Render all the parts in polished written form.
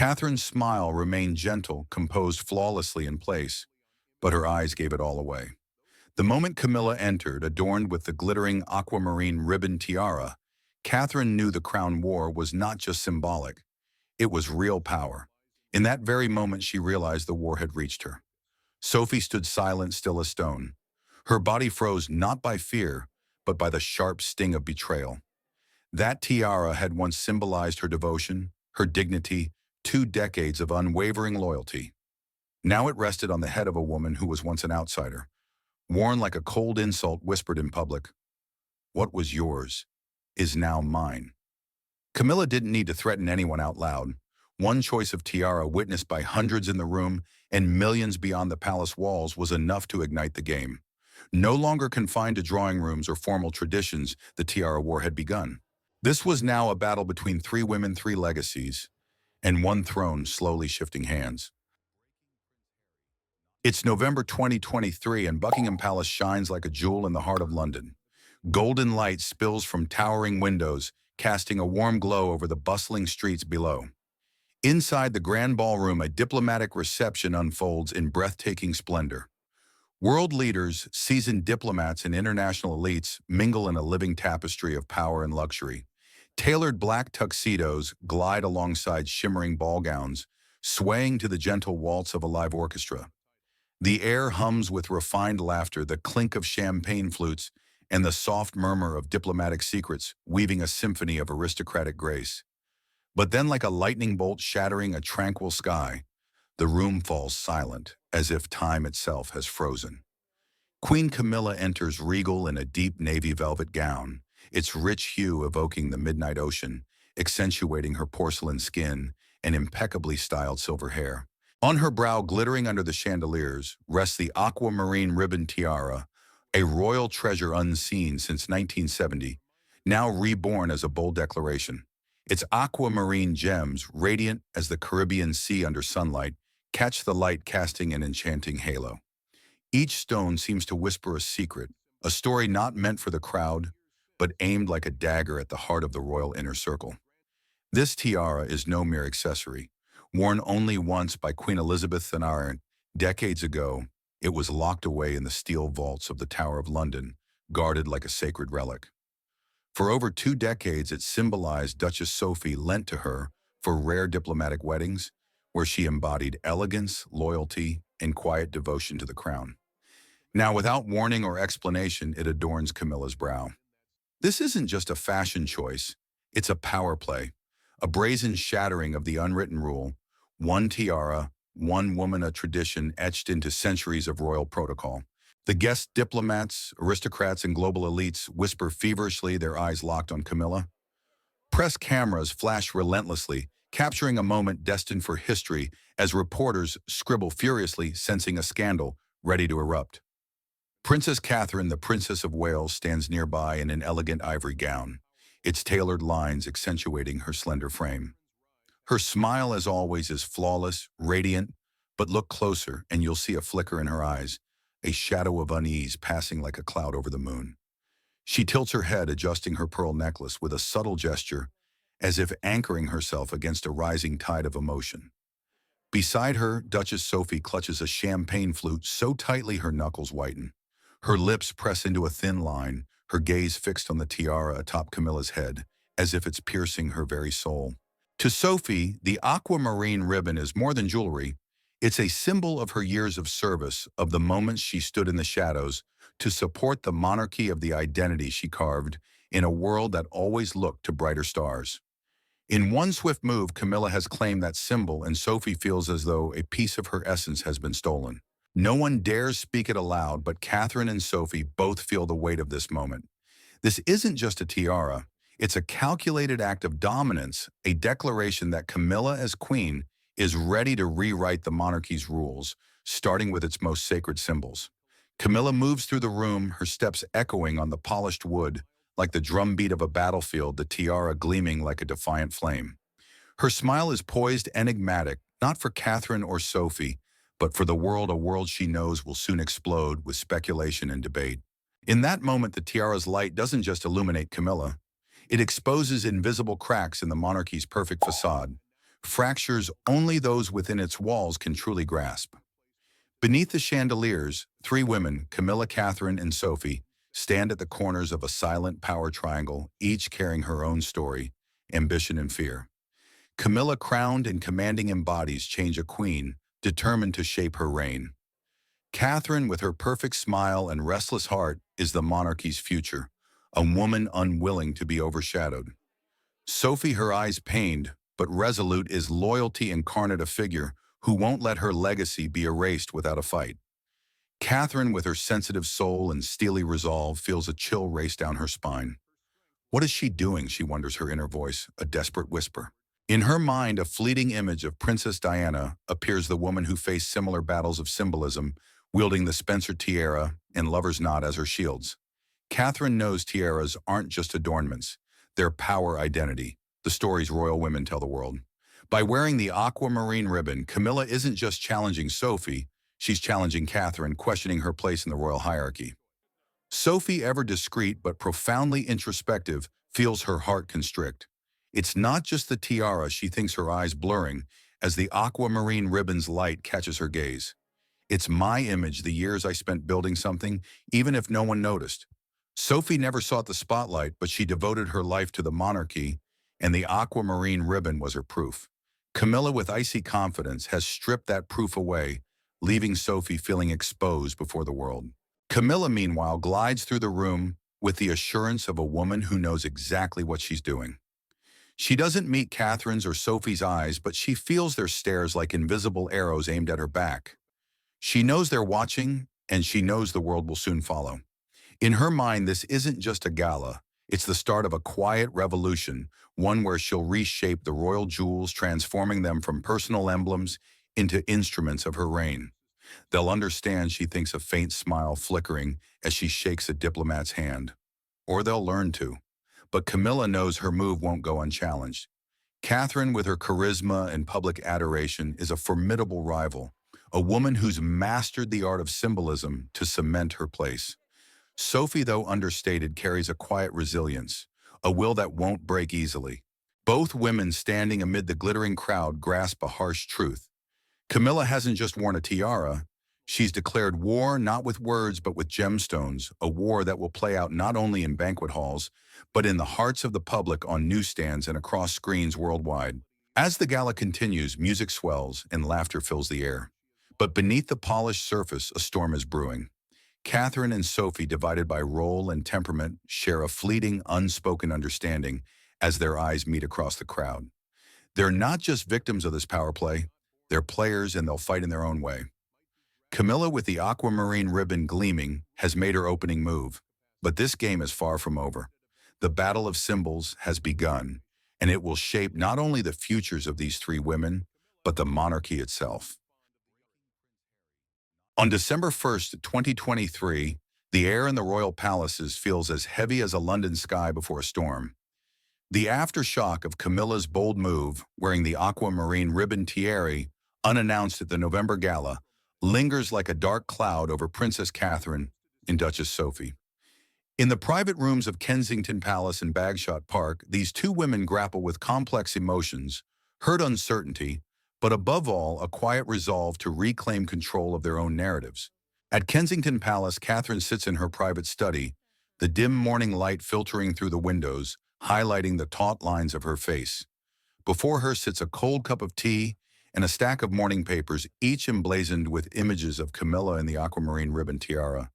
Catherine's smile remained gentle, composed flawlessly in place, but her eyes gave it all away. The moment Camilla entered, adorned with the glittering aquamarine ribbon tiara, Catherine knew the crown wore was not just symbolic. It was real power. In that very moment, she realized the war had reached her. Sophie stood silent, still as stone. Her body froze not by fear, but by the sharp sting of betrayal. That tiara had once symbolized her devotion, her dignity, 2 decades of unwavering loyalty. Now it rested on the head of a woman who was once an outsider, worn like a cold insult whispered in public. What was yours is now mine. Camilla didn't need to threaten anyone out loud. One choice of tiara witnessed by hundreds in the room and millions beyond the palace walls was enough to ignite the game. No longer confined to drawing rooms or formal traditions, the tiara war had begun. This was now a battle between 3 women, 3 legacies, and one throne slowly shifting hands. It's November 2023 and Buckingham Palace shines like a jewel in the heart of London. Golden light spills from towering windows, casting a warm glow over the bustling streets below. Inside the grand ballroom, a diplomatic reception unfolds in breathtaking splendor. World leaders, seasoned diplomats, and international elites mingle in a living tapestry of power and luxury. Tailored black tuxedos glide alongside shimmering ball gowns, swaying to the gentle waltz of a live orchestra. The air hums with refined laughter, the clink of champagne flutes, and the soft murmur of diplomatic secrets, weaving a symphony of aristocratic grace. But then, like a lightning bolt shattering a tranquil sky, the room falls silent, as if time itself has frozen. Queen Camilla enters regal in a deep navy velvet gown, its rich hue evoking the midnight ocean, accentuating her porcelain skin and impeccably styled silver hair. On her brow, glittering under the chandeliers, rests the Aquamarine Ribbon Tiara, a royal treasure unseen since 1970, now reborn as a bold declaration. Its aquamarine gems, radiant as the Caribbean Sea under sunlight, catch the light, casting an enchanting halo. Each stone seems to whisper a secret, a story not meant for the crowd, but aimed like a dagger at the heart of the royal inner circle. This tiara is no mere accessory. Worn only once by Queen Elizabeth II decades ago, it was locked away in the steel vaults of the Tower of London, guarded like a sacred relic. For over 2 decades, it symbolized Duchess Sophie lent to her for rare diplomatic weddings, where she embodied elegance, loyalty, and quiet devotion to the crown. Now, without warning or explanation, it adorns Camilla's brow. This isn't just a fashion choice, it's a power play, a brazen shattering of the unwritten rule: one tiara, one woman, a tradition etched into centuries of royal protocol. The guest diplomats, aristocrats, and global elites whisper feverishly, their eyes locked on Camilla. Press cameras flash relentlessly, capturing a moment destined for history as reporters scribble furiously, sensing a scandal ready to erupt. Princess Catherine, the Princess of Wales, stands nearby in an elegant ivory gown, its tailored lines accentuating her slender frame. Her smile, as always, is flawless, radiant, but look closer and you'll see a flicker in her eyes, a shadow of unease passing like a cloud over the moon. She tilts her head, adjusting her pearl necklace with a subtle gesture, as if anchoring herself against a rising tide of emotion. Beside her, Duchess Sophie clutches a champagne flute so tightly her knuckles whiten. Her lips press into a thin line, her gaze fixed on the tiara atop Camilla's head, as if it's piercing her very soul. To Sophie, the aquamarine ribbon is more than jewelry. It's a symbol of her years of service, of the moments she stood in the shadows to support the monarchy, of the identity she carved in a world that always looked to brighter stars. In one swift move, Camilla has claimed that symbol, and Sophie feels as though a piece of her essence has been stolen. No one dares speak it aloud, but Catherine and Sophie both feel the weight of this moment. This isn't just a tiara. It's a calculated act of dominance, a declaration that Camilla, as queen, is ready to rewrite the monarchy's rules, starting with its most sacred symbols. Camilla moves through the room, her steps echoing on the polished wood, like the drumbeat of a battlefield, the tiara gleaming like a defiant flame. Her smile is poised, enigmatic, not for Catherine or Sophie, but for the world, a world she knows will soon explode with speculation and debate. In that moment, the tiara's light doesn't just illuminate Camilla. It exposes invisible cracks in the monarchy's perfect facade. fractures only those within its walls can truly grasp. Beneath the chandeliers, three women, Camilla, Catherine, and Sophie, stand at the corners of a silent power triangle, each carrying her own story, ambition, and fear. Camilla, crowned and commanding, embodies change, a queen, determined to shape her reign. Catherine, with her perfect smile and restless heart, is the monarchy's future, a woman unwilling to be overshadowed. Sophie, her eyes pained, but resolute, is loyalty incarnate, a figure who won't let her legacy be erased without a fight. Catherine, with her sensitive soul and steely resolve, feels a chill race down her spine. What is she doing? She wonders, her inner voice, a desperate whisper. In her mind, a fleeting image of Princess Diana appears, the woman who faced similar battles of symbolism, wielding the Spencer tiara and lover's knot as her shields. Catherine knows tiaras aren't just adornments, they're power identity, the stories royal women tell the world. By wearing the aquamarine ribbon, Camilla isn't just challenging Sophie, she's challenging Catherine, questioning her place in the royal hierarchy. Sophie, ever discreet but profoundly introspective, feels her heart constrict. It's not just the tiara, she thinks, her eyes blurring as the aquamarine ribbon's light catches her gaze. It's my image, the years I spent building something, even if no one noticed. Sophie never sought the spotlight, but she devoted her life to the monarchy, and the aquamarine ribbon was her proof. Camilla, with icy confidence, has stripped that proof away, leaving Sophie feeling exposed before the world. Camilla, meanwhile, glides through the room with the assurance of a woman who knows exactly what she's doing. She doesn't meet Catherine's or Sophie's eyes, but she feels their stares like invisible arrows aimed at her back. She knows they're watching, and she knows the world will soon follow. In her mind, this isn't just a gala. It's the start of a quiet revolution, one where she'll reshape the royal jewels, transforming them from personal emblems into instruments of her reign. They'll understand, she thinks, a faint smile flickering as she shakes a diplomat's hand. Or they'll learn to. But Camilla knows her move won't go unchallenged. Catherine, with her charisma and public adoration, is a formidable rival, a woman who's mastered the art of symbolism to cement her place. Sophie, though understated, carries a quiet resilience, a will that won't break easily. Both women, standing amid the glittering crowd, grasp a harsh truth. Camilla hasn't just worn a tiara, she's declared war, not with words but with gemstones, a war that will play out not only in banquet halls, but in the hearts of the public, on newsstands and across screens worldwide. As the gala continues, music swells and laughter fills the air. But beneath the polished surface, a storm is brewing. Catherine and Sophie, divided by role and temperament, share a fleeting, unspoken understanding as their eyes meet across the crowd. They're not just victims of this power play, they're players, and they'll fight in their own way. Camilla, with the aquamarine ribbon gleaming, has made her opening move. But this game is far from over. The battle of symbols has begun, and it will shape not only the futures of these three women, but the monarchy itself. On December 1st, 2023, the air in the royal palaces feels as heavy as a London sky before a storm. The aftershock of Camilla's bold move, wearing the aquamarine ribbon tiara, unannounced at the November gala, lingers like a dark cloud over Princess Catherine and Duchess Sophie. In the private rooms of Kensington Palace and Bagshot Park, these two women grapple with complex emotions, hurt uncertainty, but above all, a quiet resolve to reclaim control of their own narratives. At Kensington Palace, Catherine sits in her private study, the dim morning light filtering through the windows, highlighting the taut lines of her face. Before her sits a cold cup of tea and a stack of morning papers, each emblazoned with images of Camilla and the aquamarine ribbon tiara,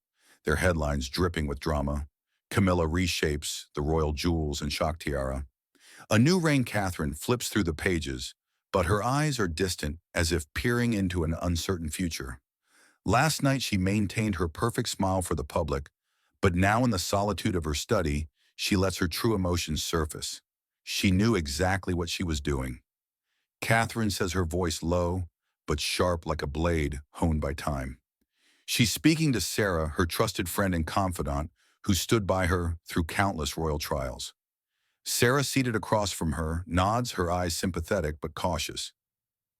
their headlines dripping with drama. Camilla reshapes the royal jewels and shock tiara. A new reign, Catherine flips through the pages, but her eyes are distant, as if peering into an uncertain future. Last night she maintained her perfect smile for the public, but now in the solitude of her study, she lets her true emotions surface. She knew exactly what she was doing. Catherine says, her voice low, but sharp like a blade honed by time. She's speaking to Sarah, her trusted friend and confidant, who stood by her through countless royal trials. Sarah, seated across from her, nods, her eyes sympathetic but cautious.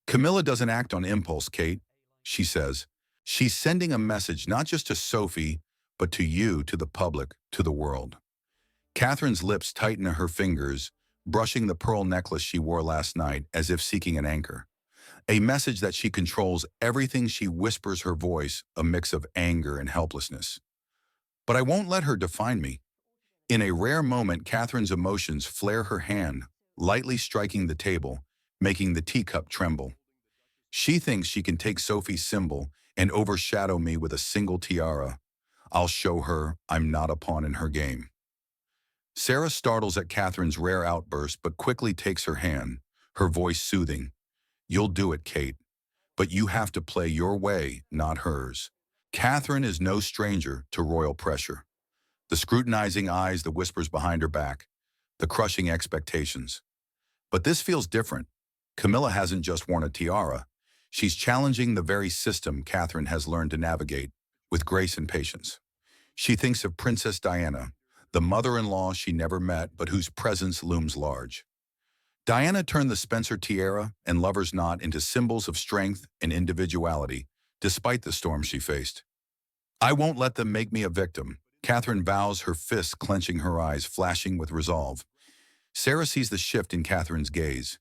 Camilla doesn't act on impulse, Kate, she says. She's sending a message not just to Sophie, but to you, to the public, to the world. Catherine's lips tighten her fingers, brushing the pearl necklace she wore last night as if seeking an anchor. A message that she controls everything she whispers, her voice, a mix of anger and helplessness. But I won't let her define me. In a rare moment, Catherine's emotions flare her hand, lightly striking the table, making the teacup tremble. She thinks she can take Sophie's symbol and overshadow me with a single tiara. I'll show her I'm not a pawn in her game. Sarah startles at Catherine's rare outburst but quickly takes her hand, her voice soothing. You'll do it, Kate. But you have to play your way, not hers. Catherine is no stranger to royal pressure. The scrutinizing eyes, the whispers behind her back, the crushing expectations. But this feels different. Camilla hasn't just worn a tiara. She's challenging the very system Catherine has learned to navigate with grace and patience. She thinks of Princess Diana, the mother-in-law she never met but whose presence looms large. Diana turned the Spencer tiara and lover's knot into symbols of strength and individuality, despite the storm she faced. I won't let them make me a victim, Catherine vows, her fists clenching, her eyes flashing with resolve. Sarah sees the shift in Catherine's gaze.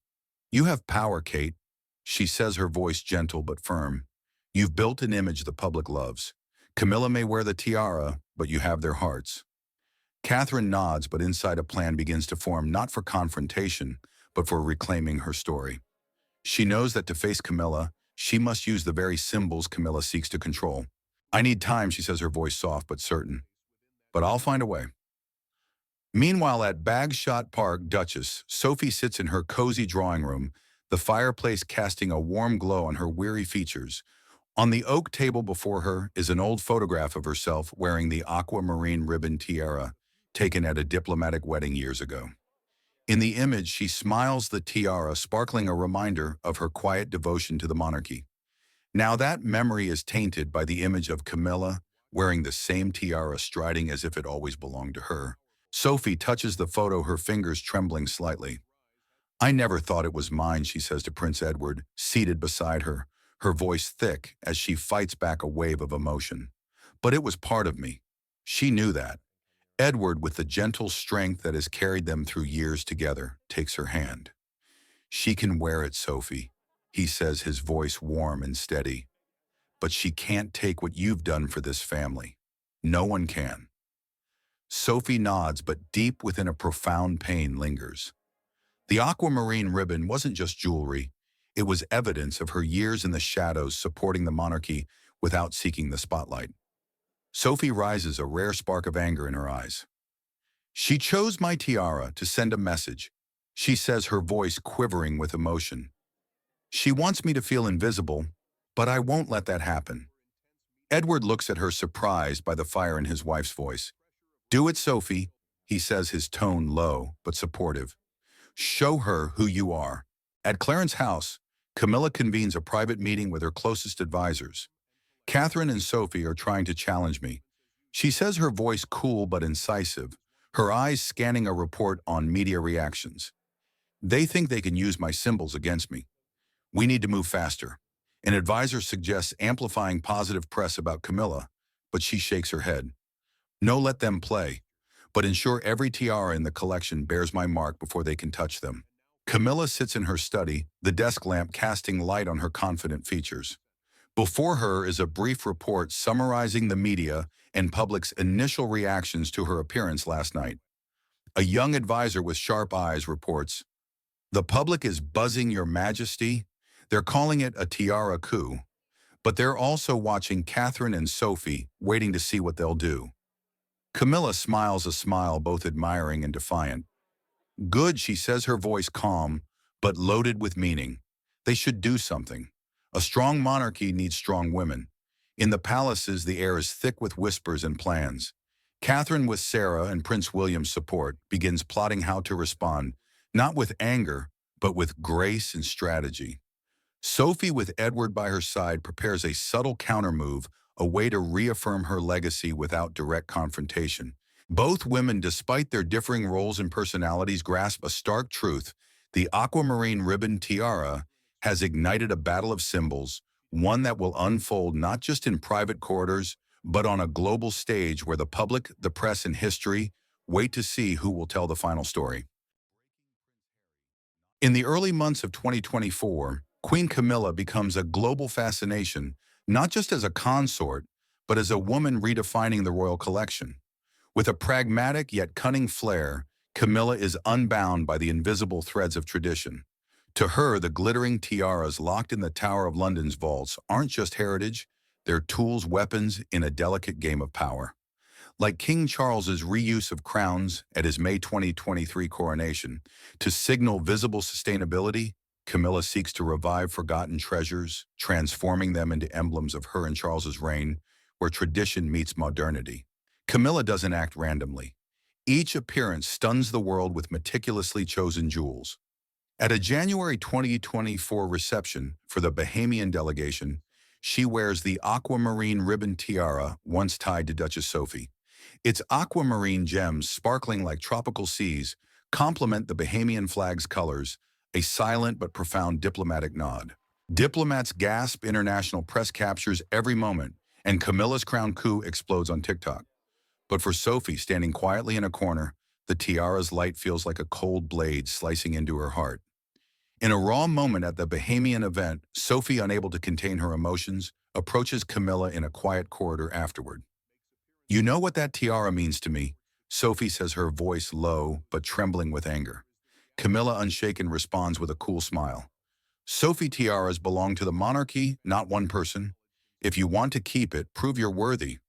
You have power, Kate, she says, her voice gentle but firm. You've built an image the public loves. Camilla may wear the tiara, but you have their hearts. Catherine nods, but inside a plan begins to form, not for confrontation, but for reclaiming her story. She knows that to face Camilla, she must use the very symbols Camilla seeks to control. I need time, she says, her voice soft but certain. But I'll find a way. Meanwhile, at Bagshot Park, Duchess Sophie sits in her cozy drawing room, the fireplace casting a warm glow on her weary features. On the oak table before her is an old photograph of herself wearing the Aquamarine Ribbon Tiara, taken at a diplomatic wedding years ago. In the image, she smiles, the tiara sparkling, a reminder of her quiet devotion to the monarchy. Now that memory is tainted by the image of Camilla wearing the same tiara, striding as if it always belonged to her. Sophie touches the photo, her fingers trembling slightly. I never thought it was mine, she says to Prince Edward, seated beside her, her voice thick as she fights back a wave of emotion. But it was part of me. She knew that. Edward, with the gentle strength that has carried them through years together, takes her hand. She can wear it, Sophie, he says, his voice warm and steady. But she can't take what you've done for this family. No one can. Sophie nods, but deep within a profound pain lingers. The aquamarine ribbon wasn't just jewelry. It was evidence of her years in the shadows supporting the monarchy without seeking the spotlight. Sophie rises, a rare spark of anger in her eyes. She chose my tiara to send a message, she says, her voice quivering with emotion. She wants me to feel invisible, but I won't let that happen. Edward looks at her, surprised by the fire in his wife's voice. Do it, Sophie, he says, his tone low but supportive. Show her who you are. At Clarence's house, Camilla convenes a private meeting with her closest advisors. Catherine and Sophie are trying to challenge me. She says, her voice cool but incisive, her eyes scanning a report on media reactions. They think they can use my symbols against me. We need to move faster. An advisor suggests amplifying positive press about Camilla, but she shakes her head. No, let them play, but ensure every tiara in the collection bears my mark before they can touch them. Camilla sits in her study, the desk lamp casting light on her confident features. Before her is a brief report summarizing the media and public's initial reactions to her appearance last night. A young advisor with sharp eyes reports, "The public is buzzing, Your Majesty. They're calling it a tiara coup. But they're also watching Catherine and Sophie, waiting to see what they'll do." Camilla smiles, a smile both admiring and defiant. Good, she says, her voice calm, but loaded with meaning. They should do something. A strong monarchy needs strong women. In the palaces, the air is thick with whispers and plans. Catherine, with Sarah and Prince William's support, begins plotting how to respond, not with anger, but with grace and strategy. Sophie, with Edward by her side, prepares a subtle countermove, a way to reaffirm her legacy without direct confrontation. Both women, despite their differing roles and personalities, grasp a stark truth. The Aquamarine Ribbon Tiara has ignited a battle of symbols, one that will unfold not just in private corridors, but on a global stage where the public, the press, and history wait to see who will tell the final story. In the early months of 2024, Queen Camilla becomes a global fascination, not just as a consort, but as a woman redefining the royal collection. With a pragmatic yet cunning flair, Camilla is unbound by the invisible threads of tradition. To her, the glittering tiaras locked in the Tower of London's vaults aren't just heritage, they're tools, weapons in a delicate game of power. Like King Charles's reuse of crowns at his May 2023 coronation, to signal visible sustainability, Camilla seeks to revive forgotten treasures, transforming them into emblems of her and Charles's reign, where tradition meets modernity. Camilla doesn't act randomly. Each appearance stuns the world with meticulously chosen jewels. At a January 2024 reception for the Bahamian delegation, she wears the Aquamarine Ribbon Tiara once tied to Duchess Sophie. Its aquamarine gems, sparkling like tropical seas, complement the Bahamian flag's colors, a silent but profound diplomatic nod. Diplomats gasp, international press captures every moment, and Camilla's crown coup explodes on TikTok. But for Sophie, standing quietly in a corner, the tiara's light feels like a cold blade slicing into her heart. In a raw moment at the Bahamian event, Sophie, unable to contain her emotions, approaches Camilla in a quiet corridor afterward. "You know what that tiara means to me," Sophie says, her voice low but trembling with anger. Camilla, unshaken, responds with a cool smile. "Sophie, tiaras belong to the monarchy, not one person. If you want to keep it, prove you're worthy."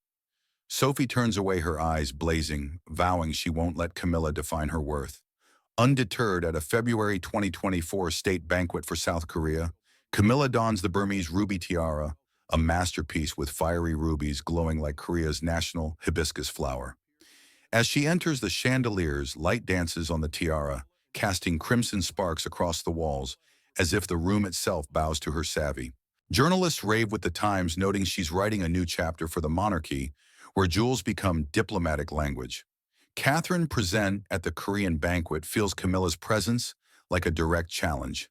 Sophie turns away, her eyes blazing, vowing she won't let Camilla define her worth. Undeterred, at a February 2024 state banquet for South Korea, Camilla dons the Burmese ruby tiara, a masterpiece with fiery rubies glowing like Korea's national hibiscus flower. As she enters the chandeliers, light dances on the tiara, casting crimson sparks across the walls, as if the room itself bows to her savvy. Journalists rave with the Times, noting she's writing a new chapter for the monarchy, where jewels become diplomatic language. Catherine, present at the Korean banquet, feels Camilla's presence like a direct challenge.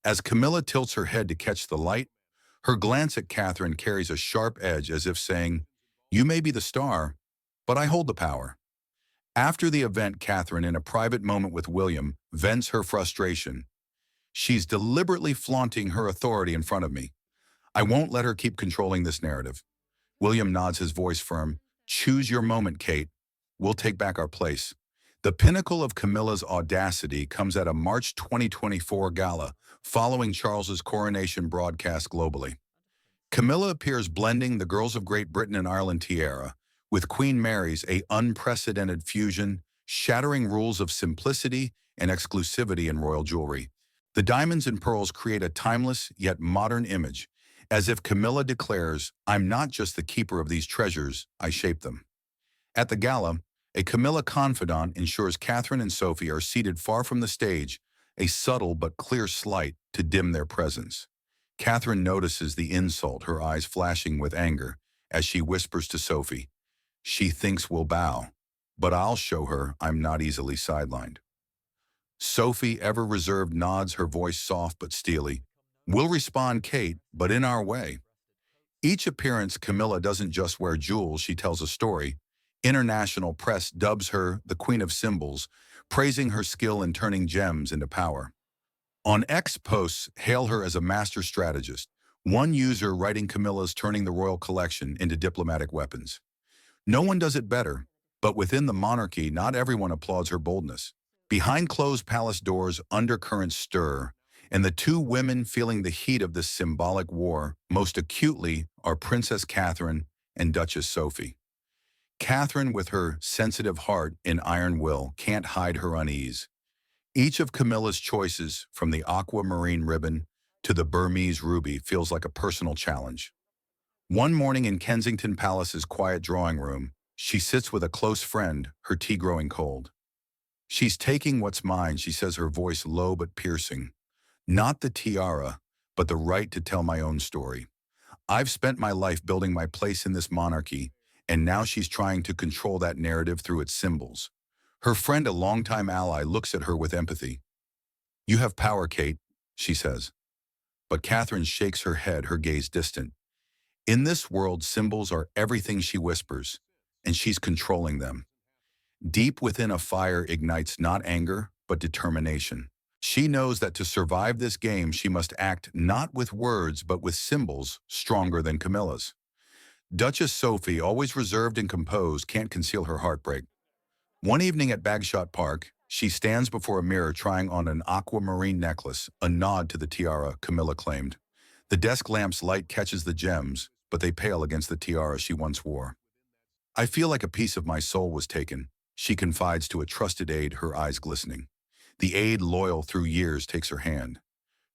As Camilla tilts her head to catch the light, her glance at Catherine carries a sharp edge, as if saying, "You may be the star, but I hold the power." After the event, Catherine, in a private moment with William, vents her frustration. "She's deliberately flaunting her authority in front of me. I won't let her keep controlling this narrative." William nods, his voice firm. "Choose your moment, Kate. We'll take back our place." The pinnacle of Camilla's audacity comes at a March 2024 gala following Charles's coronation, broadcast globally. Camilla appears blending the Girls of Great Britain and Ireland tiara with Queen Mary's, a unprecedented fusion, shattering rules of simplicity and exclusivity in royal jewelry. The diamonds and pearls create a timeless yet modern image, as if Camilla declares, "I'm not just the keeper of these treasures, I shape them." At the gala, a Camilla confidant ensures Catherine and Sophie are seated far from the stage, a subtle but clear slight to dim their presence. Catherine notices the insult, her eyes flashing with anger, as she whispers to Sophie, "She thinks we'll bow, but I'll show her I'm not easily sidelined." Sophie, ever reserved, nods, her voice soft but steely. "We'll respond, Kate, but in our way." Each appearance, Camilla doesn't just wear jewels, she tells a story. International press dubs her the Queen of Symbols, praising her skill in turning gems into power. On X, posts hail her as a master strategist, one user writing Camilla's turning the royal collection into diplomatic weapons. No one does it better, but within the monarchy, not everyone applauds her boldness. Behind closed palace doors, undercurrents stir, and the two women feeling the heat of this symbolic war most acutely are Princess Catherine and Duchess Sophie. Catherine, with her sensitive heart and iron will, can't hide her unease. Each of Camilla's choices, from the aquamarine ribbon to the Burmese ruby, feels like a personal challenge. One morning in Kensington Palace's quiet drawing room, she sits with a close friend, her tea growing cold. "She's taking what's mine," she says, her voice low but piercing. "Not the tiara, but the right to tell my own story. I've spent my life building my place in this monarchy, and now she's trying to control that narrative through its symbols." Her friend, a longtime ally, looks at her with empathy. "You have power, Kate," she says. But Catherine shakes her head, her gaze distant. "In this world, symbols are everything," she whispers, "and she's controlling them." Deep within, a fire ignites, not anger, but determination. She knows that to survive this game, she must act not with words, but with symbols stronger than Camilla's. Duchess Sophie, always reserved and composed, can't conceal her heartbreak. One evening at Bagshot Park, she stands before a mirror trying on an aquamarine necklace, a nod to the tiara Camilla claimed. The desk lamp's light catches the gems, but they pale against the tiara she once wore. I feel like a piece of my soul was taken, she confides to a trusted aide, her eyes glistening. The aide, loyal through years, takes her hand.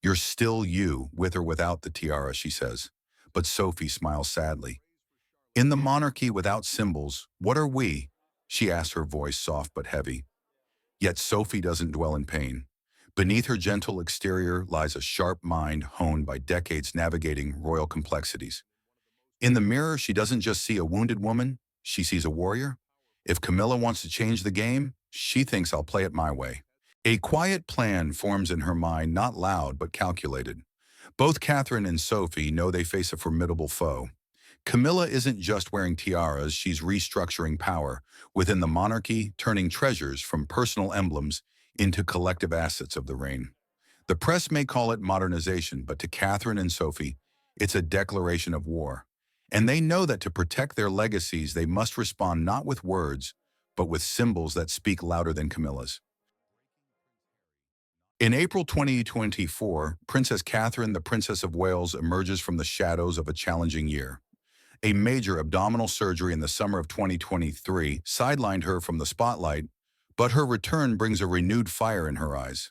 You're still you, with or without the tiara, she says. But Sophie smiles sadly. In the monarchy without symbols, what are we? She asks, her voice soft but heavy. Yet Sophie doesn't dwell in pain. Beneath her gentle exterior lies a sharp mind honed by decades navigating royal complexities. In the mirror, she doesn't just see a wounded woman, she sees a warrior. If Camilla wants to change the game, she thinks I'll play it my way. A quiet plan forms in her mind, not loud but calculated. Both Catherine and Sophie know they face a formidable foe. Camilla isn't just wearing tiaras, she's restructuring power within the monarchy, turning treasures from personal emblems into collective assets of the reign. The press may call it modernization, but to Catherine and Sophie, it's a declaration of war. And they know that to protect their legacies, they must respond not with words, but with symbols that speak louder than Camilla's. In April 2024, Princess Catherine, the Princess of Wales, emerges from the shadows of a challenging year. A major abdominal surgery in the summer of 2023 sidelined her from the spotlight, but her return brings a renewed fire in her eyes.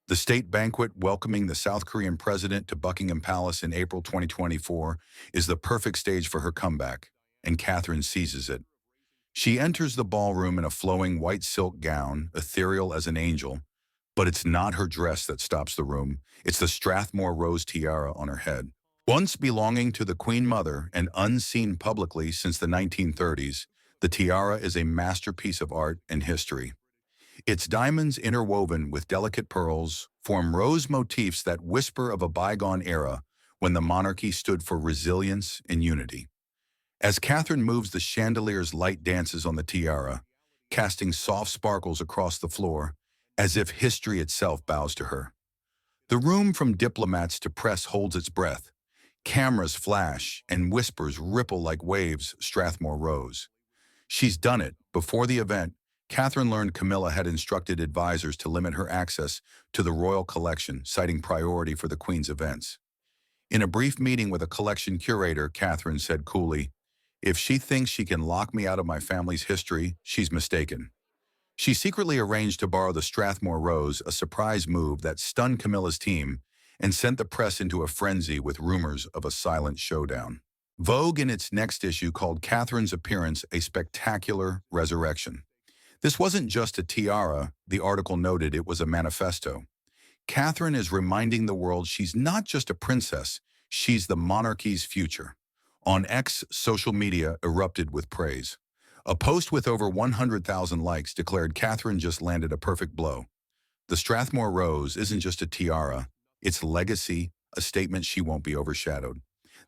The state banquet welcoming the South Korean president to Buckingham Palace in April 2024 is the perfect stage for her comeback, and Catherine seizes it. She enters the ballroom in a flowing white silk gown, ethereal as an angel, but it's not her dress that stops the room, it's the Strathmore rose tiara on her head. Once belonging to the Queen Mother and unseen publicly since the 1930s, the tiara is a masterpiece of art and history. Its diamonds interwoven with delicate pearls form rose motifs that whisper of a bygone era when the monarchy stood for resilience and unity. As Catherine moves, the chandelier's light dances on the tiara, casting soft sparkles across the floor, as if history itself bows to her. The room, from diplomats to press, holds its breath. Cameras flash and whispers ripple like waves Strathmore rose. She's done it. Before the event, Catherine learned Camilla had instructed advisors to limit her access to the royal collection, citing priority for the Queen's events. In a brief meeting with a collection curator, Catherine said coolly, "If she thinks she can lock me out of my family's history, she's mistaken." She secretly arranged to borrow the Strathmore rose, a surprise move that stunned Camilla's team and sent the press into a frenzy with rumors of a silent showdown. Vogue, in its next issue, called Catherine's appearance a spectacular resurrection. This wasn't just a tiara, the article noted, it was a manifesto. Catherine is reminding the world she's not just a princess, she's the monarchy's future. On X, social media erupted with praise. A post with over 100,000 likes declared Catherine just landed a perfect blow. The Strathmore rose isn't just a tiara, it's legacy, a statement she won't be overshadowed.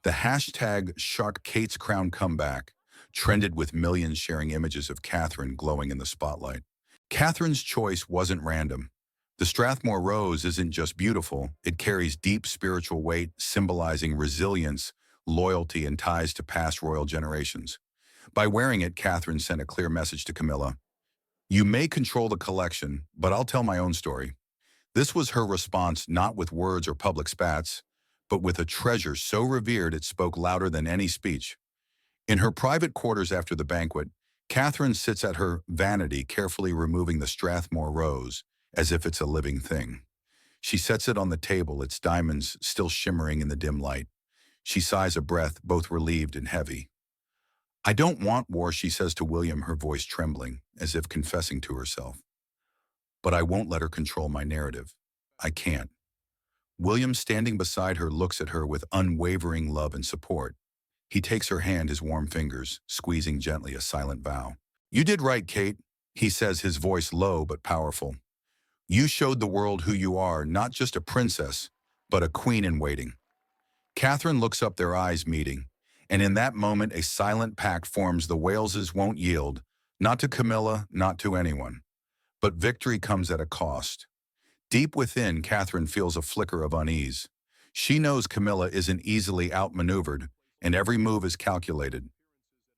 The hashtag Shark Kate's Crown Comeback trended, with millions sharing images of Catherine glowing in the spotlight. Catherine's choice wasn't random. The Strathmore rose isn't just beautiful, it carries deep spiritual weight, symbolizing resilience, loyalty, and ties to past royal generations. By wearing it, Catherine sent a clear message to Camilla. You may control the collection, but I'll tell my own story. This was her response, not with words or public spats, but with a treasure so revered it spoke louder than any speech. In her private quarters after the banquet, Catherine sits at her vanity, carefully removing the Strathmore rose, as if it's a living thing. She sets it on the table, its diamonds still shimmering in the dim light. She sighs a breath, both relieved and heavy. I don't want war, she says to William, her voice trembling, as if confessing to herself. But I won't let her control my narrative. I can't. William, standing beside her, looks at her with unwavering love and support. He takes her hand, his warm fingers, squeezing gently, a silent vow. You did right, Kate, he says, his voice low but powerful. You showed the world who you are, not just a princess, but a queen in waiting. Catherine looks up, their eyes meeting, and in that moment a silent pact forms. The Waleses won't yield, not to Camilla, not to anyone. But victory comes at a cost. Deep within, Catherine feels a flicker of unease. She knows Camilla isn't easily outmaneuvered, and every move is calculated.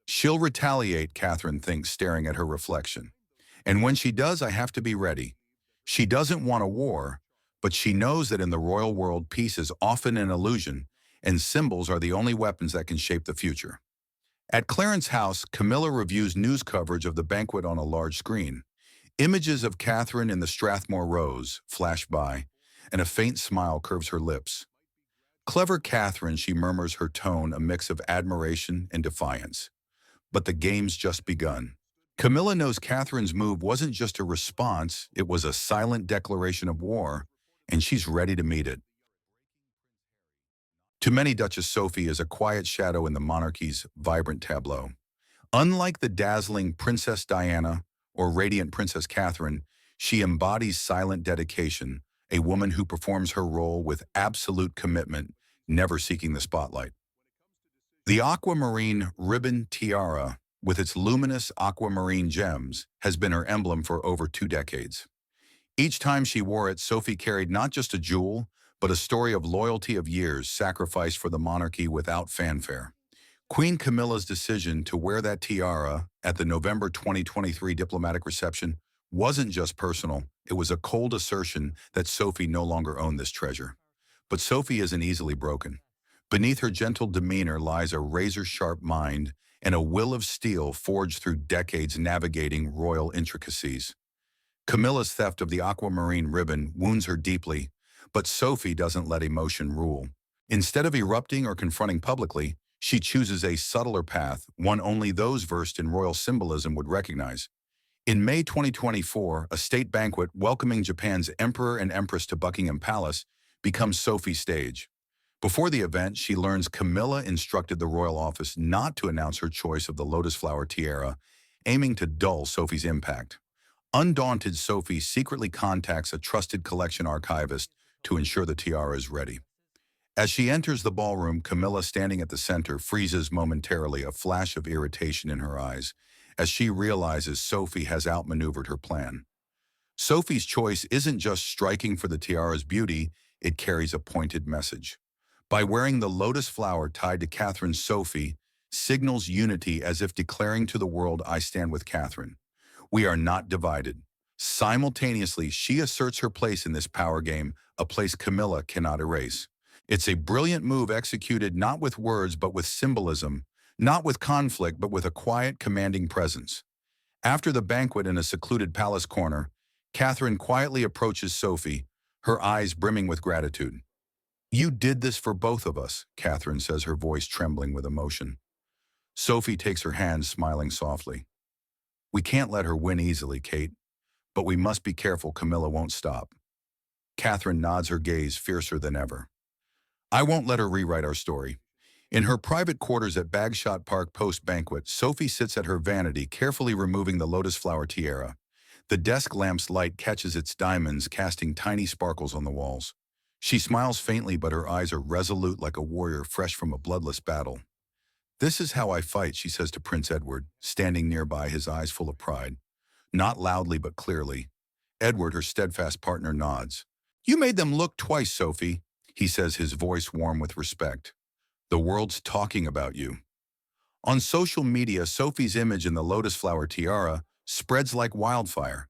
She'll retaliate, Catherine thinks, staring at her reflection. And when she does, I have to be ready. She doesn't want a war, but she knows that in the royal world, peace is often an illusion, and symbols are the only weapons that can shape the future. At Clarence's house, Camilla reviews news coverage of the banquet on a large screen. Images of Catherine in the Strathmore Rose flash by, and a faint smile curves her lips. Clever Catherine, she murmurs, her tone a mix of admiration and defiance. But the game's just begun. Camilla knows Catherine's move wasn't just a response, it was a silent declaration of war, and she's ready to meet it. To many, Duchess Sophie is a quiet shadow in the monarchy's vibrant tableau. Unlike the dazzling Princess Diana or radiant Princess Catherine, she embodies silent dedication, a woman who performs her role with absolute commitment, never seeking the spotlight. The Aquamarine Ribbon Tiara, with its luminous aquamarine gems, has been her emblem for over 2 decades. Each time she wore it, Sophie carried not just a jewel, but a story of loyalty of years sacrificed for the monarchy without fanfare. Queen Camilla's decision to wear that tiara at the November 2023 diplomatic reception wasn't just personal, it was a cold assertion that Sophie no longer owned this treasure. But Sophie isn't easily broken. Beneath her gentle demeanor lies a razor-sharp mind and a will of steel forged through decades navigating royal intricacies. Camilla's theft of the aquamarine ribbon wounds her deeply, but Sophie doesn't let emotion rule. Instead of erupting or confronting publicly, she chooses a subtler path, one only those versed in royal symbolism would recognize. In May 2024, a state banquet welcoming Japan's emperor and empress to Buckingham Palace becomes Sophie's stage. Before the event, she learns Camilla instructed the royal office not to announce her choice of the lotus flower tiara, aiming to dull Sophie's impact. Undaunted, Sophie secretly contacts a trusted collection archivist to ensure the tiara is ready. As she enters the ballroom, Camilla, standing at the center, freezes momentarily, a flash of irritation in her eyes, as she realizes Sophie has outmaneuvered her plan. Sophie's choice isn't just striking for the tiara's beauty, it carries a pointed message. By wearing the lotus flower tied to Catherine, Sophie signals unity, as if declaring to the world, I stand with Catherine. We are not divided. Simultaneously, she asserts her place in this power game, a place Camilla cannot erase. It's a brilliant move executed not with words but with symbolism, not with conflict but with a quiet, commanding presence. After the banquet, in a secluded palace corner, Catherine quietly approaches Sophie, her eyes brimming with gratitude. You did this for both of us, Catherine says, her voice trembling with emotion. Sophie takes her hand, smiling softly. We can't let her win easily, Kate, but we must be careful Camilla won't stop. Catherine nods, her gaze fiercer than ever. I won't let her rewrite our story. In her private quarters at Bagshot Park post-banquet, Sophie sits at her vanity, carefully removing the lotus flower tiara. The desk lamp's light catches its diamonds, casting tiny sparkles on the walls. She smiles faintly, but her eyes are resolute, like a warrior fresh from a bloodless battle. This is how I fight, she says to Prince Edward, standing nearby, his eyes full of pride. Not loudly but clearly. Edward, her steadfast partner, nods. You made them look twice, Sophie, he says, his voice warm with respect. The world's talking about you. On social media, Sophie's image in the lotus flower tiara spreads like wildfire.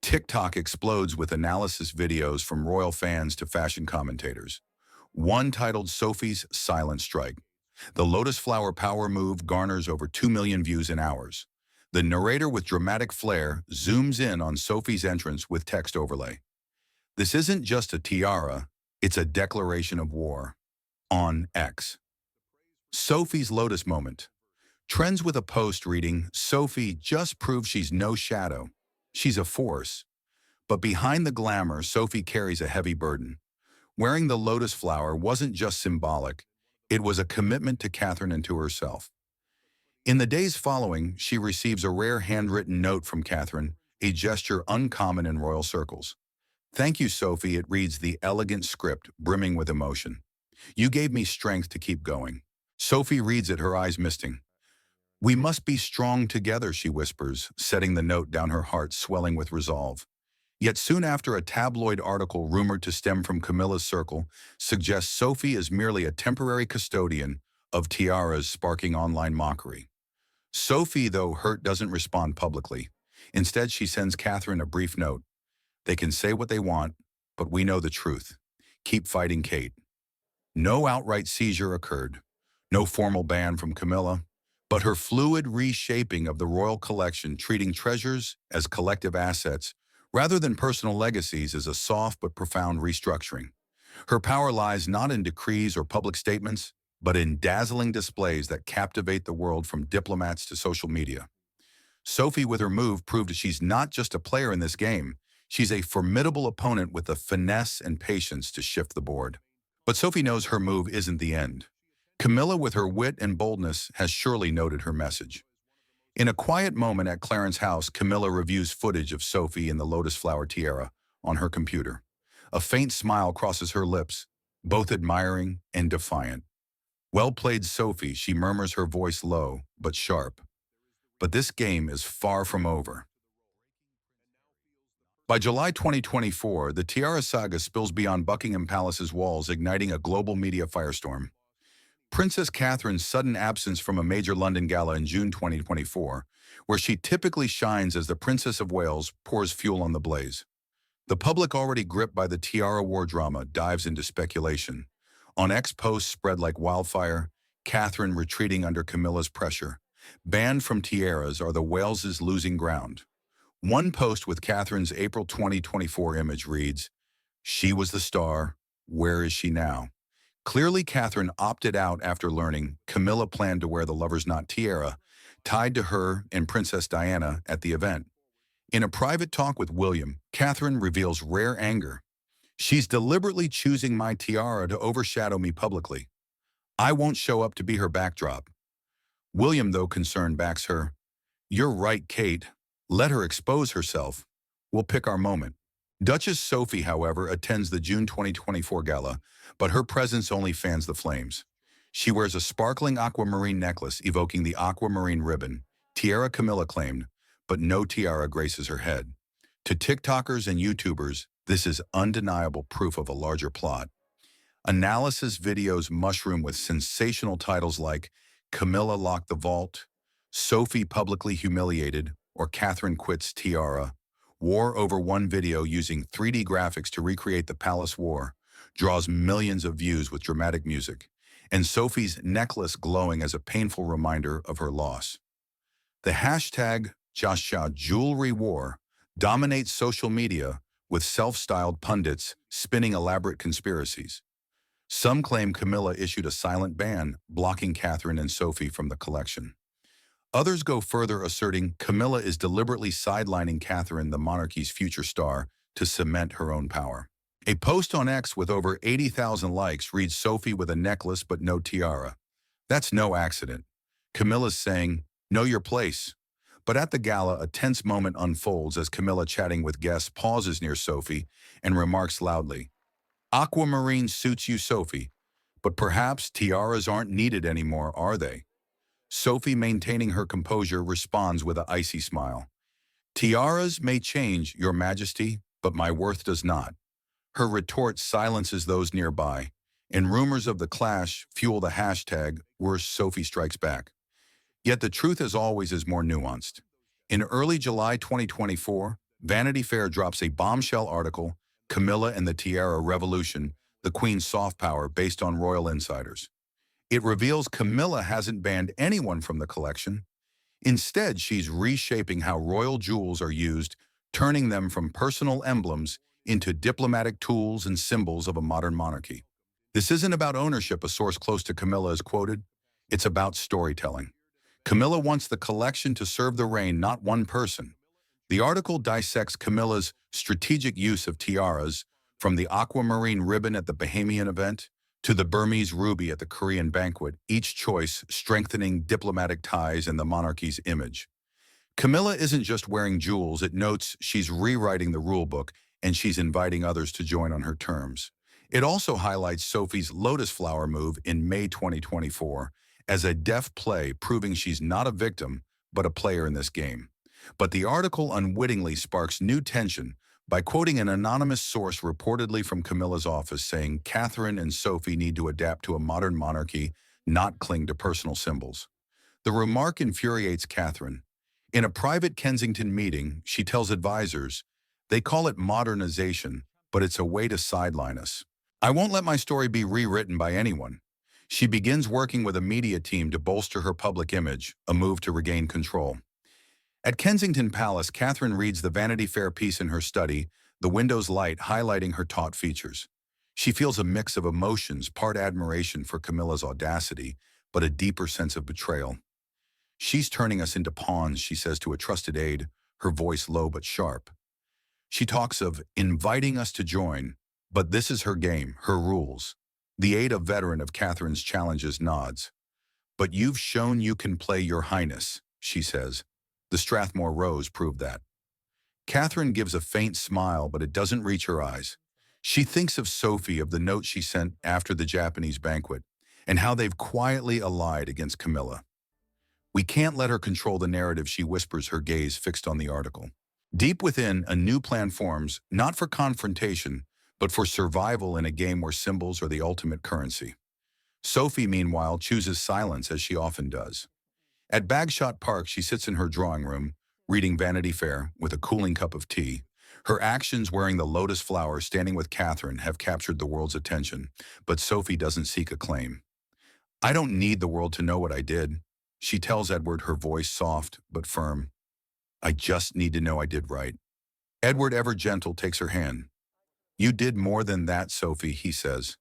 TikTok explodes with analysis videos from royal fans to fashion commentators. One titled Sophie's Silent Strike. The lotus flower power move garners over 2 million views in hours. The narrator, with dramatic flair, zooms in on Sophie's entrance with text overlay. This isn't just a tiara, it's a declaration of war. On X. Sophie's Lotus Moment. Trends with a post reading, Sophie just proves she's no shadow. She's a force. But behind the glamour, Sophie carries a heavy burden. Wearing the lotus flower wasn't just symbolic, it was a commitment to Catherine and to herself. In the days following, she receives a rare handwritten note from Catherine, a gesture uncommon in royal circles. Thank you, Sophie, it reads, the elegant script brimming with emotion. You gave me strength to keep going. Sophie reads it, her eyes misting. We must be strong together, she whispers, setting the note down, her heart swelling with resolve. Yet soon after, a tabloid article rumored to stem from Camilla's circle suggests Sophie is merely a temporary custodian of tiaras, sparking online mockery. Sophie, though hurt, doesn't respond publicly. Instead, she sends Catherine a brief note. They can say what they want, but we know the truth. Keep fighting, Kate. No outright seizure occurred, no formal ban from Camilla, but her fluid reshaping of the royal collection, treating treasures as collective assets rather than personal legacies, is a soft but profound restructuring. Her power lies not in decrees or public statements, but in dazzling displays that captivate the world, from diplomats to social media. Sophie, with her move, proved she's not just a player in this game. She's a formidable opponent with the finesse and patience to shift the board. But Sophie knows her move isn't the end. Camilla, with her wit and boldness, has surely noted her message. In a quiet moment at Clarence's house, Camilla reviews footage of Sophie in the lotus flower tiara on her computer. A faint smile crosses her lips, both admiring and defiant. Well played, Sophie, she murmurs, her voice low but sharp. But this game is far from over. By July 2024, the Tiara saga spills beyond Buckingham Palace's walls, igniting a global media firestorm. Princess Catherine's sudden absence from a major London gala in June 2024, where she typically shines as the Princess of Wales, pours fuel on the blaze. The public, already gripped by the tiara war drama, dives into speculation. On X, posts spread like wildfire, Catherine retreating under Camilla's pressure. Banned from tiaras, are the Waleses losing ground? One post with Catherine's April 2024 image reads, "She was the star. Where is she now?" Clearly, Catherine opted out after learning Camilla planned to wear the Lover's Knot tiara tied to her and Princess Diana at the event. In a private talk with William, Catherine reveals rare anger. "She's deliberately choosing my tiara to overshadow me publicly. I won't show up to be her backdrop." William, though concerned, backs her. "You're right, Kate. Let her expose herself. We'll pick our moment." Duchess Sophie, however, attends the June 2024 gala, but her presence only fans the flames. She wears a sparkling aquamarine necklace evoking the Aquamarine Ribbon Tiara Camilla claimed, but no tiara graces her head. To TikTokers and YouTubers, this is undeniable proof of a larger plot. Analysis videos mushroom with sensational titles like "Camilla locked the vault," "Sophie publicly humiliated," or "Catherine quits tiara." War over one video using 3D graphics to recreate the palace war draws millions of views with dramatic music, and Sophie's necklace glowing as a painful reminder of her loss. The hashtag Jasha Jewelry War dominates social media, with self-styled pundits spinning elaborate conspiracies. Some claim Camilla issued a silent ban, blocking Catherine and Sophie from the collection. Others go further, asserting Camilla is deliberately sidelining Catherine, the monarchy's future star, to cement her own power. A post on X with over 80,000 likes reads, "Sophie with a necklace but no tiara. That's no accident." Camilla's saying, "Know your place." But at the gala, a tense moment unfolds as Camilla, chatting with guests, pauses near Sophie and remarks loudly, "Aquamarine suits you, Sophie, but perhaps tiaras aren't needed anymore, are they?" Sophie, maintaining her composure, responds with an icy smile. "Tiaras may change, Your Majesty, but my worth does not." Her retort silences those nearby, and rumors of the clash fuel the hashtag Worse Sophie Strikes Back. Yet the truth, as always, is more nuanced. In early July 2024, Vanity Fair drops a bombshell article, "Camilla and the Tiara Revolution, the Queen's Soft Power," based on royal insiders. It reveals Camilla hasn't banned anyone from the collection. Instead, she's reshaping how royal jewels are used, turning them from personal emblems into diplomatic tools and symbols of a modern monarchy. This isn't about ownership, a source close to Camilla is quoted. It's about storytelling. Camilla wants the collection to serve the reign, not one person. The article dissects Camilla's strategic use of tiaras, from the aquamarine ribbon at the Bahamian event to the Burmese ruby at the Korean banquet, each choice strengthening diplomatic ties and the monarchy's image. Camilla isn't just wearing jewels, it notes she's rewriting the rulebook, and she's inviting others to join on her terms. It also highlights Sophie's lotus flower move in May 2024 as a deft play, proving she's not a victim, but a player in this game. But the article unwittingly sparks new tension, by quoting an anonymous source reportedly from Camilla's office saying Catherine and Sophie need to adapt to a modern monarchy, not cling to personal symbols. The remark infuriates Catherine. In a private Kensington meeting, she tells advisors, they call it modernization, but it's a way to sideline us. I won't let my story be rewritten by anyone. She begins working with a media team to bolster her public image, a move to regain control. At Kensington Palace, Catherine reads the Vanity Fair piece in her study, the window's light highlighting her taut features. She feels a mix of emotions, part admiration for Camilla's audacity, but a deeper sense of betrayal. She's turning us into pawns, she says to a trusted aide, her voice low but sharp. She talks of inviting us to join, but this is her game, her rules. The aide, a veteran of Catherine's challenges, nods. But you've shown you can play, Your Highness, she says. The Strathmore Rose proved that. Catherine gives a faint smile, but it doesn't reach her eyes. She thinks of Sophie, of the note she sent after the Japanese banquet, and how they've quietly allied against Camilla. We can't let her control the narrative, she whispers, her gaze fixed on the article. Deep within, a new plan forms, not for confrontation, but for survival in a game where symbols are the ultimate currency. Sophie, meanwhile, chooses silence, as she often does. At Bagshot Park, she sits in her drawing room, reading Vanity Fair with a cooling cup of tea. Her actions, wearing the lotus flower, standing with Catherine, have captured the world's attention, but Sophie doesn't seek acclaim. I don't need the world to know what I did, she tells Edward, her voice soft but firm. I just need to know I did right. Edward, ever gentle, takes her hand. You did more than that, Sophie, he says.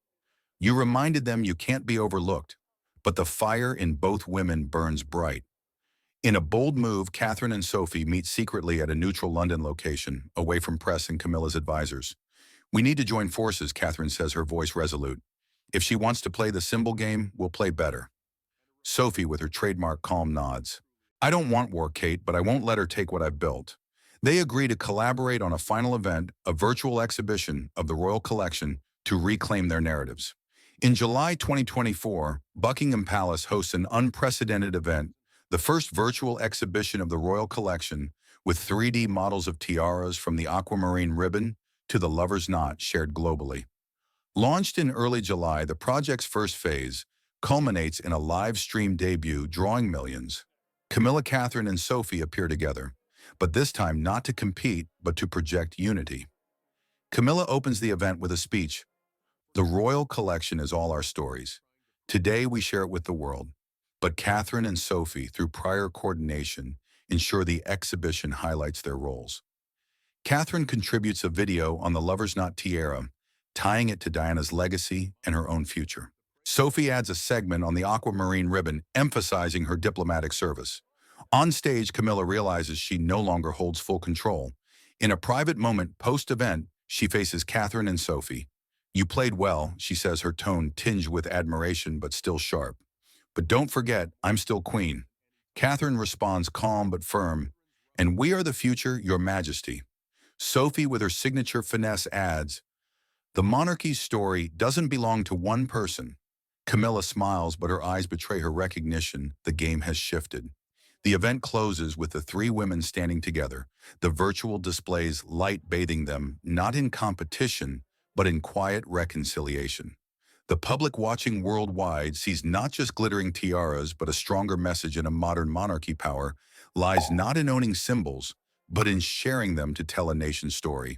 You reminded them you can't be overlooked, but the fire in both women burns bright. In a bold move, Catherine and Sophie meet secretly at a neutral London location, away from press and Camilla's advisors. We need to join forces, Catherine says, her voice resolute. If she wants to play the symbol game, we'll play better. Sophie, with her trademark calm, nods. I don't want war, Kate, but I won't let her take what I've built. They agree to collaborate on a final event, a virtual exhibition of the royal collection, to reclaim their narratives. In July 2024, Buckingham Palace hosts an unprecedented event, the first virtual exhibition of the royal collection, with 3D models of tiaras from the Aquamarine Ribbon to the Lover's Knot shared globally. Launched in early July, the project's first phase culminates in a live-stream debut drawing millions. Camilla, Catherine, and Sophie appear together, but this time not to compete, but to project unity. Camilla opens the event with a speech. The royal collection is all our stories. Today we share it with the world, but Catherine and Sophie, through prior coordination, ensure the exhibition highlights their roles. Catherine contributes a video on the Lover's Knot tiara, tying it to Diana's legacy and her own future. Sophie adds a segment on the Aquamarine Ribbon, emphasizing her diplomatic service. On stage, Camilla realizes she no longer holds full control. In a private moment post-event, she faces Catherine and Sophie. You played well, she says, her tone tinged with admiration but still sharp. But don't forget, I'm still queen. Catherine responds calm but firm. And we are the future, Your Majesty. Sophie, with her signature finesse, adds, the monarchy's story doesn't belong to one person. Camilla smiles, but her eyes betray her recognition. The game has shifted. The event closes with the three women standing together, the virtual displays light bathing them, not in competition, but in quiet reconciliation. The public watching worldwide sees not just glittering tiaras, but a stronger message in a modern monarchy. Power lies not in owning symbols, but in sharing them to tell a nation's story.